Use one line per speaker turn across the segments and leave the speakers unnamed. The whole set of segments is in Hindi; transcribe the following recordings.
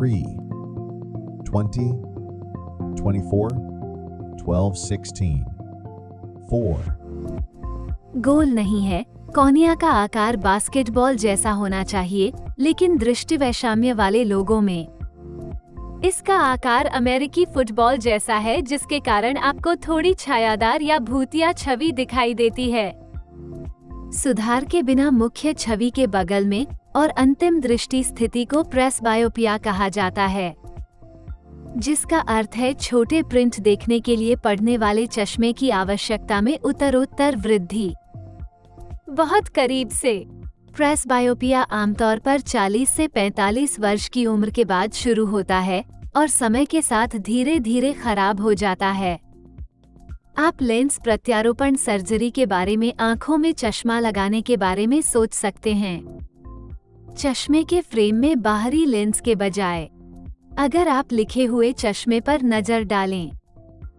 3, 20, 24, 12, 16, 4.
गोल नहीं है। कॉर्निया का आकार बास्केटबॉल जैसा होना चाहिए, लेकिन दृष्टिवैषम्य वाले लोगों में इसका आकार अमेरिकी फुटबॉल जैसा है, जिसके कारण आपको थोड़ी छायादार या भूतिया छवि दिखाई देती है। सुधार के बिना मुख्य छवि के बगल में और अंतिम दृष्टि स्थिति को प्रेसबायोपिया कहा जाता है, जिसका अर्थ है छोटे प्रिंट देखने के लिए पढ़ने वाले चश्मे की आवश्यकता में उत्तरोत्तर वृद्धि। बहुत करीब से प्रेसबायोपिया आमतौर पर 40 से 45 वर्ष की उम्र के बाद शुरू होता है और समय के साथ धीरे धीरे खराब हो जाता है। आप लेंस प्रत्यारोपण सर्जरी के बारे में आंखों में चश्मा लगाने के बारे में सोच सकते हैं। चश्मे के फ्रेम में बाहरी लेंस के बजाय अगर आप लिखे हुए चश्मे पर नजर डालें,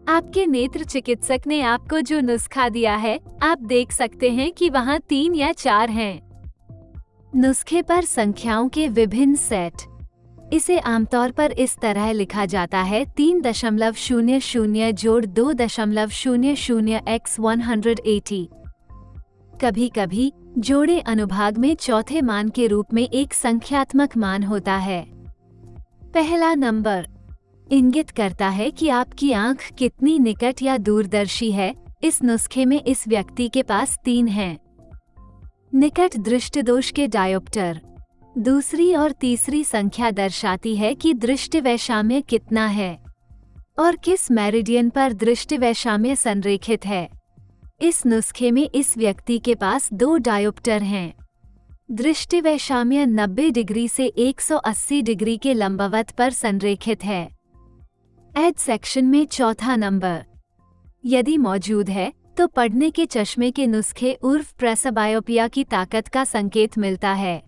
आपके नेत्र चिकित्सक ने आपको जो नुस्खा दिया है, आप देख सकते हैं कि वहाँ 3 या 4 हैं। नुस्खे पर संख्याओं के विभिन्न सेट। इसे आमतौर पर इस तरह लिखा जाता है 3.00 जोड़ 2.00 x 180। कभी-कभी जोड़े अनुभाग में चौथे मान के रूप में एक संख्यात्मक मान होता है। पहला नंबर इंगित करता है कि आपकी आंख कितनी निकट या दूरदर्शी है। इस नुस्खे में इस व्यक्ति के पास 3 हैं। निकट दृष्टिदोष के डायोप्टर। दूसरी और तीसरी संख्या दर्शाती है कि दृष्टिवैषम्य कितना है और किस मेरिडियन पर दृष्टिवैषम्य संरेखित है। इस नुस्खे में इस व्यक्ति के पास 2 डायोप्टर हैं। दृष्टिवैषम्य 90 डिग्री से 180 डिग्री के लंबवत पर संरेखित है। एड सेक्शन में चौथा नंबर यदि मौजूद है तो पढ़ने के चश्मे के नुस्खे उर्फ प्रेसबायोपिया की ताकत का संकेत मिलता है।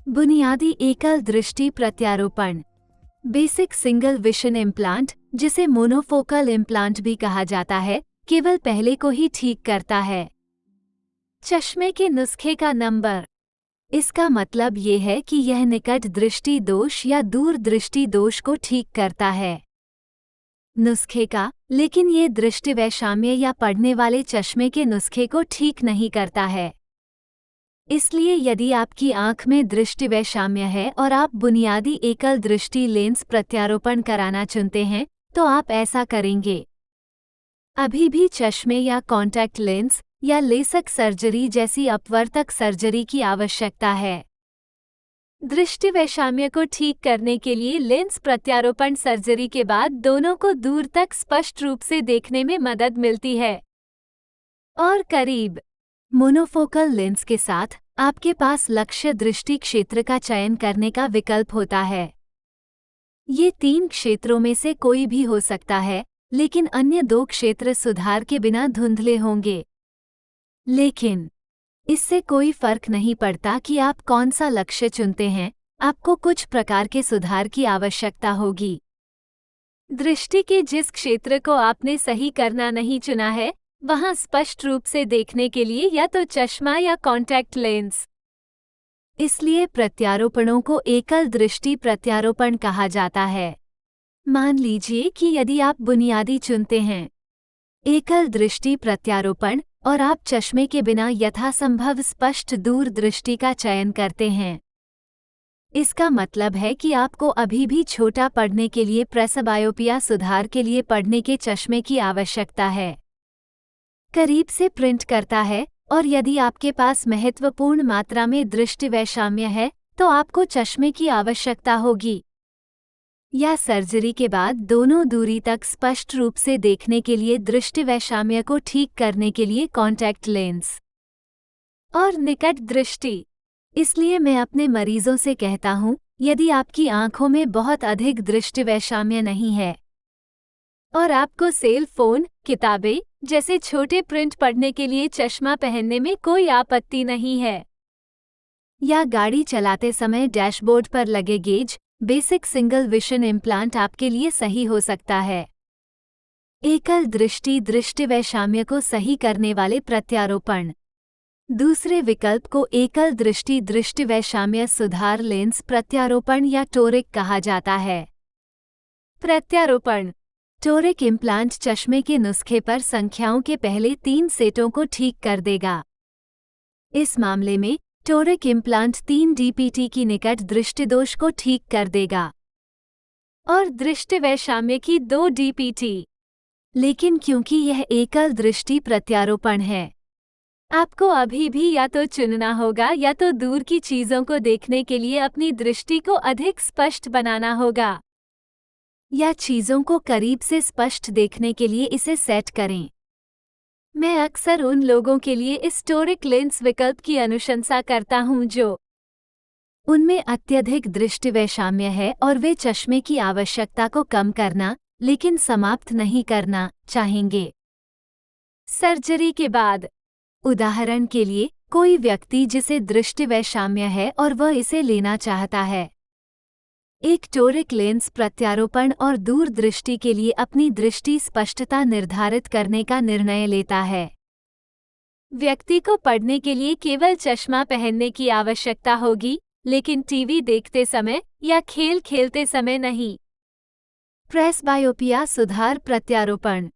बुनियादी एकल दृष्टि प्रत्यारोपण, बेसिक सिंगल विजन इम्प्लांट, जिसे मोनोफोकल इम्प्लांट भी कहा जाता है, केवल पहले को ही ठीक करता है। चश्मे के नुस्खे का नंबर। इसका मतलब ये है कि यह निकट दृष्टि दोष या दूर दृष्टि दोष को ठीक करता है। नुस्खे का, लेकिन ये दृष्टिवैषम्य या पढ़ने वाले चश्मे के नुस्खे को ठीक नहीं करता है। इसलिए यदि आपकी आंख में दृष्टिवैषम्य है और आप बुनियादी एकल दृष्टि लेंस प्रत्यारोपण कराना चुनते हैं, तो आप ऐसा करेंगे। अभी भी चश्मे या कॉन्टैक्ट लेंस या लेसक सर्जरी जैसी अपवर्तक सर्जरी की आवश्यकता है। दृष्टिवैषम्य को ठीक करने के लिए लेंस प्रत्यारोपण सर्जरी के बाद दोनों को दूर तक स्पष्ट रूप से देखने में मदद मिलती है। और करीब मोनोफोकल लेंस के साथ आपके पास लक्ष्य दृष्टि क्षेत्र का चयन करने का विकल्प होता है। ये 3 क्षेत्रों में से कोई भी हो सकता है, लेकिन अन्य 2 क्षेत्र सुधार के बिना धुंधले होंगे। लेकिन इससे कोई फर्क नहीं पड़ता कि आप कौन सा लक्ष्य चुनते हैं, आपको कुछ प्रकार के सुधार की आवश्यकता होगी। दृष्टि के जिस क्षेत्र को आपने सही करना नहीं चुना है, वहां स्पष्ट रूप से देखने के लिए या तो चश्मा या कॉन्टैक्ट लेंस। इसलिए प्रत्यारोपणों को एकल दृष्टि प्रत्यारोपण कहा जाता है। मान लीजिए कि यदि आप बुनियादी चुनते हैं एकल दृष्टि प्रत्यारोपण और आप चश्मे के बिना यथासंभव स्पष्ट दूर दृष्टि का चयन करते हैं, इसका मतलब है कि आपको अभी भी छोटा पढ़ने के लिए प्रेसबायोपिया सुधार के लिए पढ़ने के चश्मे की आवश्यकता है। करीब से प्रिंट करता है, और यदि आपके पास महत्वपूर्ण मात्रा में दृष्टिवैषम्य है तो आपको चश्मे की आवश्यकता होगी। या सर्जरी के बाद दोनों दूरी तक स्पष्ट रूप से देखने के लिए दृष्टिवैषम्य को ठीक करने के लिए कॉन्टैक्ट लेंस और निकट दृष्टि। इसलिए मैं अपने मरीजों से कहता हूँ, यदि आपकी आंखों में बहुत अधिक दृष्टिवैषम्य नहीं है और आपको सेल फोन, किताबें जैसे छोटे प्रिंट पढ़ने के लिए चश्मा पहनने में कोई आपत्ति नहीं है, या गाड़ी चलाते समय डैशबोर्ड पर लगे gauge, basic single vision implant आपके लिए सही हो सकता है। एकल दृष्टि दृष्टिवैषम्य को सही करने वाले प्रत्यारोपण। दूसरे विकल्प को एकल दृष्टि दृष्टिवैषम्य सुधार लेंस प्रत्यारोपण या टोरिक कहा जाता है। प्रत्यारोपण। टोरिक इम्प्लांट चश्मे के नुस्खे पर संख्याओं के पहले 3 सेटों को ठीक कर देगा। इस मामले में टोरिक इम्प्लांट 3 डीपीटी की निकट दृष्टिदोष को ठीक कर देगा और दृष्टिवैषम्य की 2 डीपीटी। लेकिन क्योंकि यह एकल दृष्टि प्रत्यारोपण है, आपको अभी भी या तो चुनना होगा या तो दूर की चीजों को देखने के लिए अपनी दृष्टि को अधिक स्पष्ट बनाना होगा, या चीजों को करीब से स्पष्ट देखने के लिए इसे सेट करें। मैं अक्सर उन लोगों के लिए इस टोरिक लेंस विकल्प की अनुशंसा करता हूं जो उनमें अत्यधिक दृष्टिवैषम्य है और वे चश्मे की आवश्यकता को कम करना लेकिन समाप्त नहीं करना चाहेंगे। सर्जरी के बाद, उदाहरण के लिए, कोई व्यक्ति जिसे दृष्टिवैषम्य है और वह इसे लेना चाहता है, एक टोरिक लेंस प्रत्यारोपण और दूर दृष्टि के लिए अपनी दृष्टि स्पष्टता निर्धारित करने का निर्णय लेता है। व्यक्ति को पढ़ने के लिए केवल चश्मा पहनने की आवश्यकता होगी, लेकिन टीवी देखते समय या खेल खेलते समय नहीं। प्रेसबायोपिया सुधार प्रत्यारोपण।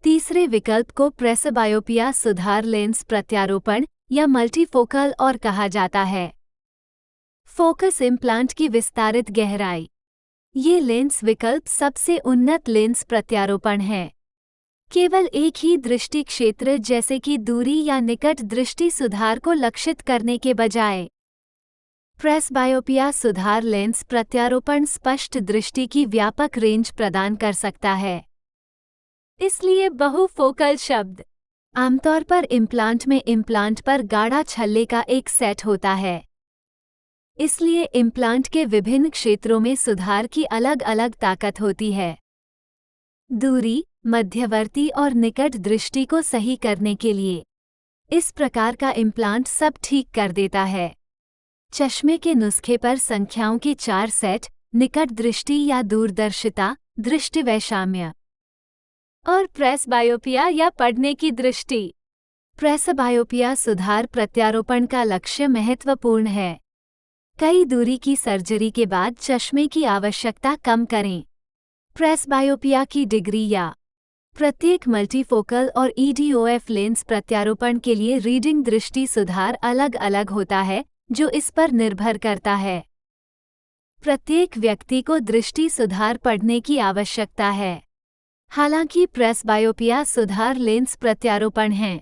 तीसरे विकल्प को प्रेसबायोपिया सुधार लेंस प्रत्यारोपण या मल्टीफोकल और कहा जाता है। फोकस इम्प्लांट की विस्तारित गहराई। ये लेंस विकल्प सबसे उन्नत लेंस प्रत्यारोपण है। केवल एक ही दृष्टि क्षेत्र जैसे कि दूरी या निकट दृष्टि सुधार को लक्षित करने के बजाय, प्रेसबायोपिया सुधार लेंस प्रत्यारोपण स्पष्ट दृष्टि की व्यापक रेंज प्रदान कर सकता है। इसलिए बहुफोकल शब्द। आमतौर पर इम्प्लांट में इम्प्लांट पर गाढ़ा छल्ले का एक सेट होता है, इसलिए इम्प्लांट के विभिन्न क्षेत्रों में सुधार की अलग अलग ताकत होती है। दूरी, मध्यवर्ती और निकट दृष्टि को सही करने के लिए इस प्रकार का इम्प्लांट सब ठीक कर देता है। चश्मे के नुस्खे पर संख्याओं के 4 सेट, निकट दृष्टि या दूरदर्शिता, दृष्टिवैषम्य और प्रेसबायोपिया या पढ़ने की दृष्टि। प्रेसबायोपिया सुधार प्रत्यारोपण का लक्ष्य महत्वपूर्ण है। कई दूरी की सर्जरी के बाद चश्मे की आवश्यकता कम करें। प्रेसबायोपिया की डिग्री या प्रत्येक मल्टीफोकल और ईडीओएफ लेंस प्रत्यारोपण के लिए रीडिंग दृष्टि सुधार अलग अलग होता है, जो इस पर निर्भर करता है। प्रत्येक व्यक्ति को दृष्टि सुधार पढ़ने की आवश्यकता है। हालांकि प्रेसबायोपिया सुधार लेंस प्रत्यारोपण हैं,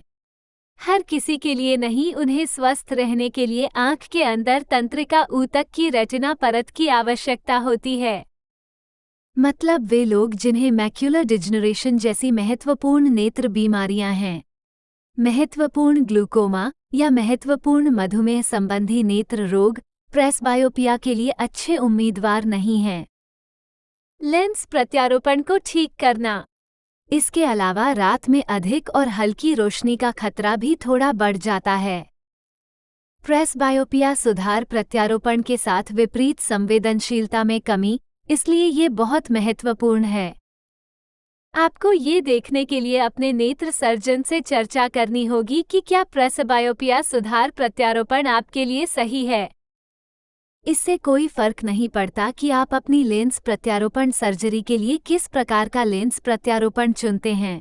हर किसी के लिए नहीं। उन्हें स्वस्थ रहने के लिए आंख के अंदर तंत्रिका ऊतक की रेटिना परत की आवश्यकता होती है। मतलब वे लोग जिन्हें मैक्युलर डिजनरेशन जैसी महत्वपूर्ण नेत्र बीमारियां हैं, महत्वपूर्ण ग्लूकोमा या महत्वपूर्ण मधुमेह संबंधी नेत्र रोग प्रेसबायोपिया के लिए अच्छे उम्मीदवार नहीं हैं। लेंस प्रत्यारोपण को ठीक करना। इसके अलावा रात में अधिक और हल्की रोशनी का खतरा भी थोड़ा बढ़ जाता है। प्रेसबायोपिया सुधार प्रत्यारोपण के साथ विपरीत संवेदनशीलता में कमी, इसलिए ये बहुत महत्वपूर्ण है। आपको ये देखने के लिए अपने नेत्र सर्जन से चर्चा करनी होगी कि क्या प्रेसबायोपिया सुधार प्रत्यारोपण आपके लिए सही है। इससे कोई फर्क नहीं पड़ता कि आप अपनी लेंस प्रत्यारोपण सर्जरी के लिए किस प्रकार का लेंस प्रत्यारोपण चुनते हैं।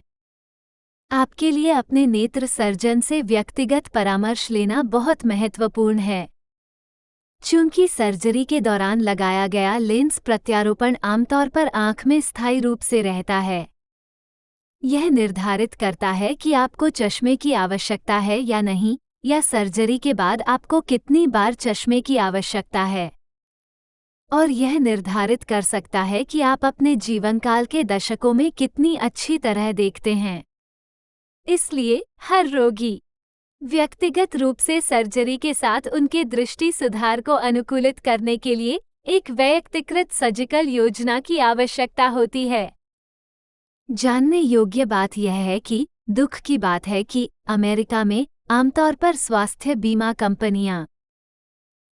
आपके लिए अपने नेत्र सर्जन से व्यक्तिगत परामर्श लेना बहुत महत्वपूर्ण है। चूंकि सर्जरी के दौरान लगाया गया लेंस प्रत्यारोपण आमतौर पर आंख में स्थायी रूप से रहता है, यह निर्धारित करता है कि आपको चश्मे की आवश्यकता है या नहीं, या सर्जरी के बाद आपको कितनी बार चश्मे की आवश्यकता है, और यह निर्धारित कर सकता है कि आप अपने जीवनकाल के दशकों में कितनी अच्छी तरह देखते हैं। इसलिए हर रोगी व्यक्तिगत रूप से सर्जरी के साथ उनके दृष्टि सुधार को अनुकूलित करने के लिए एक वैयक्तिकृत सर्जिकल योजना की आवश्यकता होती है। जानने योग्य बात यह है कि दुख की बात है कि अमेरिका में आमतौर पर स्वास्थ्य बीमा कंपनियां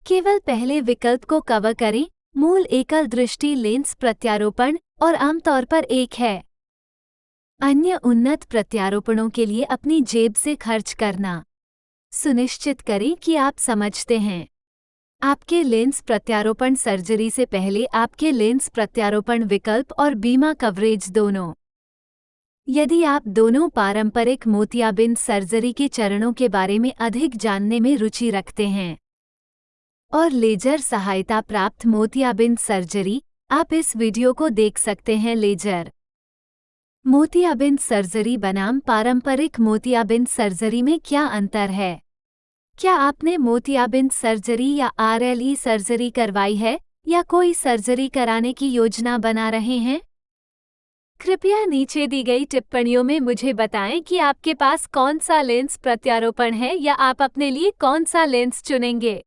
केवल पहले विकल्प को कवर करें, मूल एकल दृष्टि लेंस प्रत्यारोपण, और आमतौर पर एक है। अन्य उन्नत प्रत्यारोपणों के लिए अपनी जेब से खर्च करना। सुनिश्चित करें कि आप समझते हैं। आपके लेंस प्रत्यारोपण सर्जरी से पहले आपके लेंस प्रत्यारोपण विकल्प और बीमा कवरेज दोनों। यदि आप दोनों पारंपरिक मोतियाबिंद सर्जरी के चरणों के बारे में अधिक जानने में रुचि रखते हैं और लेजर सहायता प्राप्त मोतियाबिंद सर्जरी, आप इस वीडियो को देख सकते हैं। लेजर मोतियाबिंद सर्जरी बनाम पारंपरिक मोतियाबिंद सर्जरी में क्या अंतर है? क्या आपने मोतियाबिंद सर्जरी या RLE सर्जरी करवाई है या कोई सर्जरी कराने की योजना बना रहे हैं? कृपया नीचे दी गई टिप्पणियों में मुझे बताएं कि आपके पास कौन सा लेंस प्रत्यारोपण है या आप अपने लिए कौन सा लेंस चुनेंगे।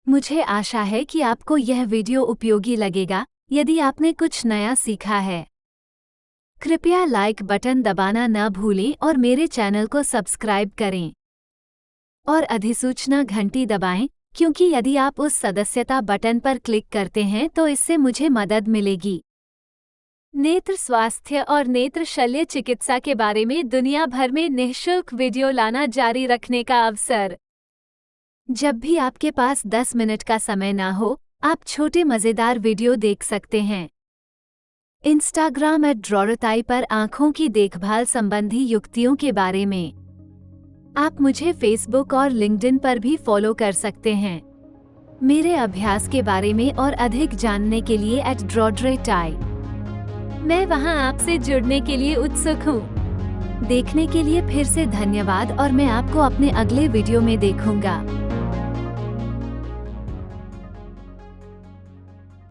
मुझे आशा है कि आपको यह वीडियो उपयोगी लगेगा। यदि आपने कुछ नया सीखा है, कृपया लाइक बटन दबाना न भूलें और मेरे चैनल को सब्सक्राइब करें और अधिसूचना घंटी दबाएं, क्योंकि यदि आप उस सदस्यता बटन पर क्लिक करते हैं तो इससे मुझे मदद मिलेगी। नेत्र स्वास्थ्य और नेत्र शल्य चिकित्सा के बारे में दुनिया भर में निःशुल्क वीडियो लाना जारी रखने का अवसर। जब भी आपके पास 10 मिनट का समय ना हो, आप छोटे मज़ेदार वीडियो देख सकते हैं। इंस्टाग्राम @ड्रॉरताई पर आँखों की देखभाल संबंधी युक्तियों के बारे में। आप मुझे फेसबुक और लिंक्डइन पर भी फॉलो कर सकते हैं। मेरे अभ्यास के बारे में और अधिक जानने के लिए @ड्रॉरताई। मैं वहां आपसे जुड़ने के लिए उत्सुक हूं। देखने के लिए फिर से धन्यवाद और मैं आपको अपने अगले वीडियो में देखूंगा।